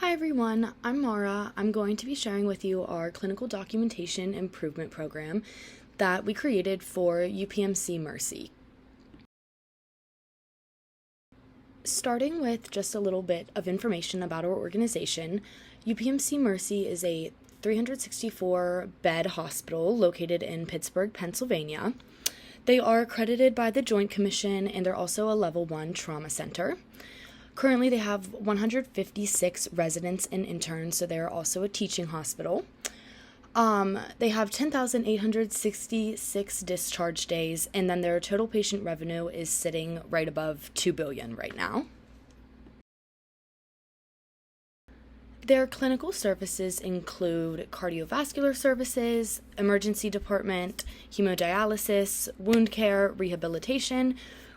Hi everyone, I'm Mara. I'm going to be sharing with you our clinical documentation improvement program that we created for UPMC Mercy. Starting with just a little bit of information about our organization, UPMC Mercy is a 364-bed hospital located in Pittsburgh, Pennsylvania. They are accredited by the Joint Commission and they're also a Level 1 trauma center. Currently, they have 156 residents and interns, so they're also a teaching hospital. They have 10,866 discharge days, and then their total patient revenue is sitting right above $2 billion right now. Their clinical services include cardiovascular services, emergency department, hemodialysis, wound care, rehabilitation,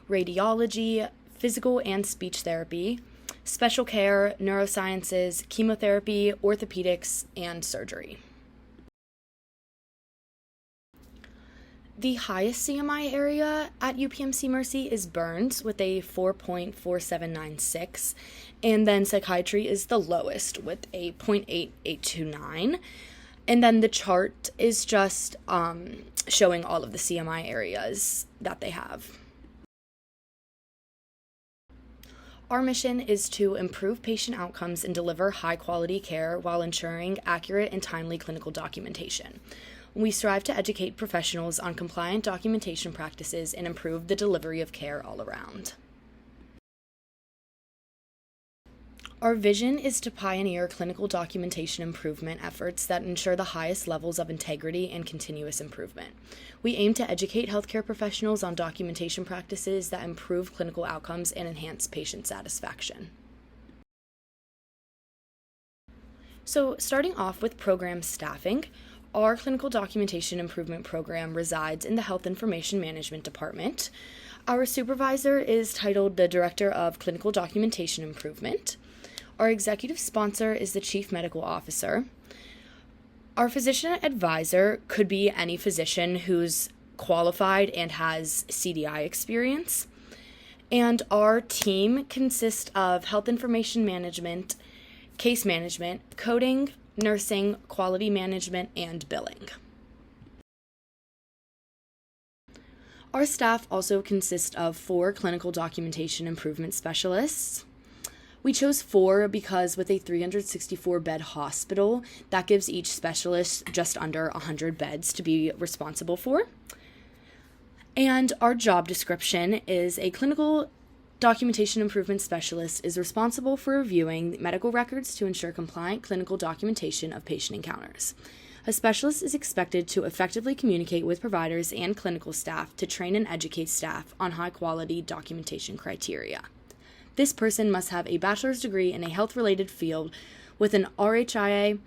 radiology, physical and speech therapy, special care, neurosciences, chemotherapy, orthopedics, and surgery. The highest CMI area at UPMC Mercy is burns with a 4.4796, and then psychiatry is the lowest with a 0.8829. And then the chart is just showing all of the CMI areas that they have. Our mission is to improve patient outcomes and deliver high-quality care while ensuring accurate and timely clinical documentation. We strive to educate professionals on compliant documentation practices and improve the delivery of care all around. Our vision is to pioneer clinical documentation improvement efforts that ensure the highest levels of integrity and continuous improvement. We aim to educate healthcare professionals on documentation practices that improve clinical outcomes and enhance patient satisfaction. So, starting off with program staffing, our clinical documentation improvement program resides in the Health Information Management Department. Our supervisor is titled the Director of Clinical Documentation Improvement. Our executive sponsor is the Chief Medical Officer. Our physician advisor could be any physician who's qualified and has CDI experience. And our team consists of health information management, case management, coding, nursing, quality management, and billing. Our staff also consists of 4 clinical documentation improvement specialists. We chose 4 because with a 364-bed hospital, that gives each specialist just under 100 beds to be responsible for. And our job description is a clinical documentation improvement specialist is responsible for reviewing medical records to ensure compliant clinical documentation of patient encounters. A specialist is expected to effectively communicate with providers and clinical staff to train and educate staff on high-quality documentation criteria. This person must have a bachelor's degree in a health-related field with an RHIA,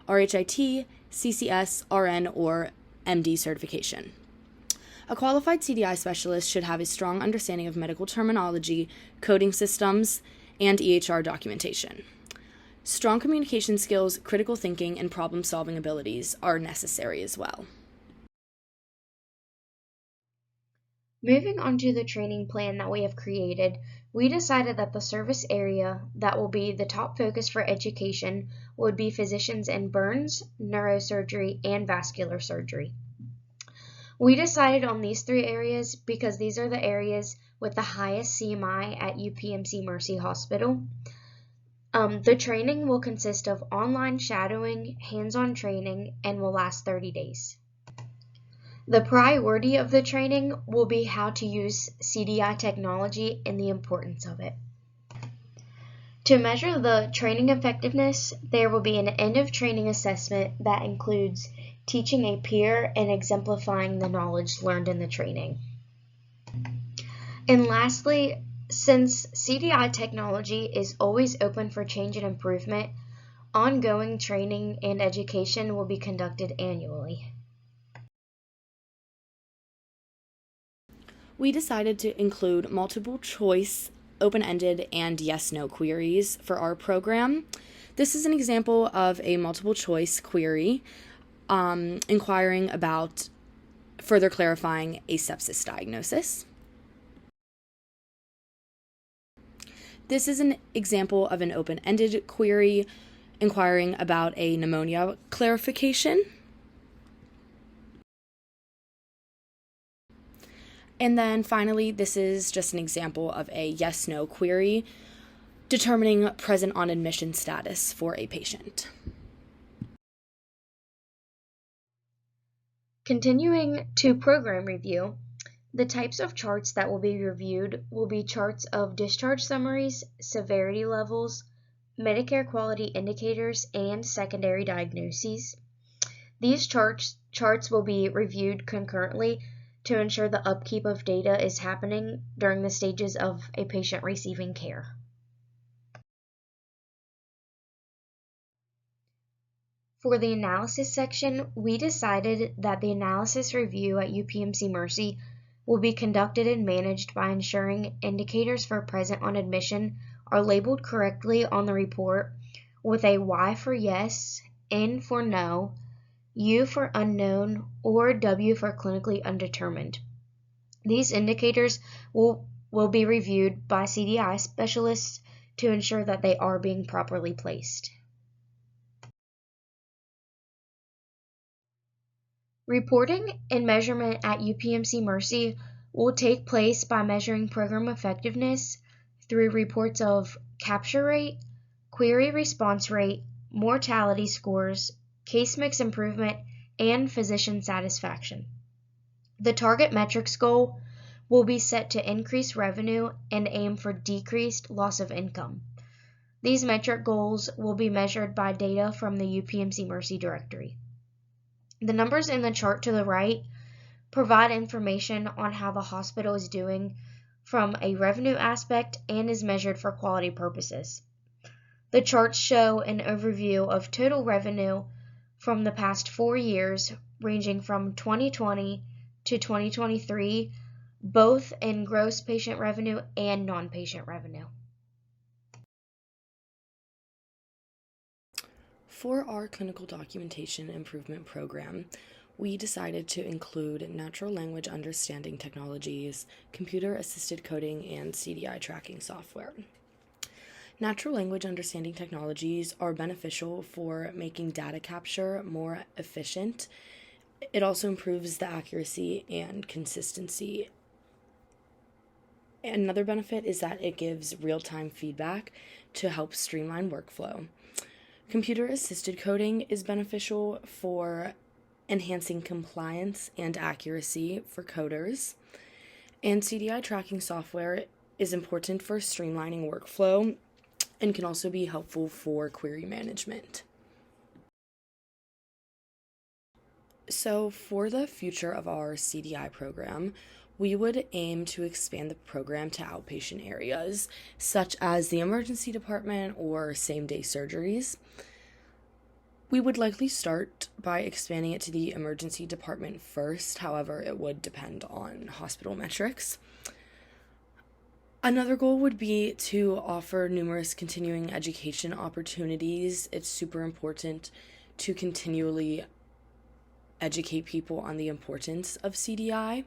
RHIT, CCS, RN, or MD certification. A qualified CDI specialist should have a strong understanding of medical terminology, coding systems, and EHR documentation. Strong communication skills, critical thinking, and problem-solving abilities are necessary as well. Moving on to the training plan that we have created, we decided that the service area that will be the top focus for education would be physicians in burns, neurosurgery, and vascular surgery. We decided on these 3 areas because these are the areas with the highest CMI at UPMC Mercy Hospital. The training will consist of online shadowing, hands-on training, and will last 30 days. The priority of the training will be how to use CDI technology and the importance of it. To measure the training effectiveness, there will be an end-of-training assessment that includes teaching a peer and exemplifying the knowledge learned in the training. And lastly, since CDI technology is always open for change and improvement, ongoing training and education will be conducted annually. We decided to include multiple choice, open-ended, and yes-no queries for our program. This is an example of a multiple choice query inquiring about further clarifying a sepsis diagnosis. This is an example of an open-ended query inquiring about a pneumonia clarification. And then finally, this is just an example of a yes-no query determining present on admission status for a patient. Continuing to program review, the types of charts that will be reviewed will be charts of discharge summaries, severity levels, Medicare quality indicators, and secondary diagnoses. These charts will be reviewed concurrently to ensure the upkeep of data is happening during the stages of a patient receiving care. For the analysis section, we decided that the analysis review at UPMC Mercy will be conducted and managed by ensuring indicators for present on admission are labeled correctly on the report with a Y for yes, N for no, U for unknown, or W for clinically undetermined. These indicators will be reviewed by CDI specialists to ensure that they are being properly placed. Reporting and measurement at UPMC Mercy will take place by measuring program effectiveness through reports of capture rate, query response rate, mortality scores, case mix improvement, and physician satisfaction. The target metrics goal will be set to increase revenue and aim for decreased loss of income. These metric goals will be measured by data from the UPMC Mercy directory. The numbers in the chart to the right provide information on how the hospital is doing from a revenue aspect and is measured for quality purposes. The charts show an overview of total revenue from the past 4 years, ranging from 2020 to 2023, both in gross patient revenue and non-patient revenue. For our clinical documentation improvement program, we decided to include natural language understanding technologies, computer-assisted coding, and CDI tracking software. Natural language understanding technologies are beneficial for making data capture more efficient. It also improves the accuracy and consistency. Another benefit is that it gives real-time feedback to help streamline workflow. Computer-assisted coding is beneficial for enhancing compliance and accuracy for coders. And CDI tracking software is important for streamlining workflow and can also be helpful for query management. So for the future of our CDI program, we would aim to expand the program to outpatient areas, such as the emergency department or same-day surgeries. We would likely start by expanding it to the emergency department first, however, it would depend on hospital metrics. Another goal would be to offer numerous continuing education opportunities. It's super important to continually educate people on the importance of CDI.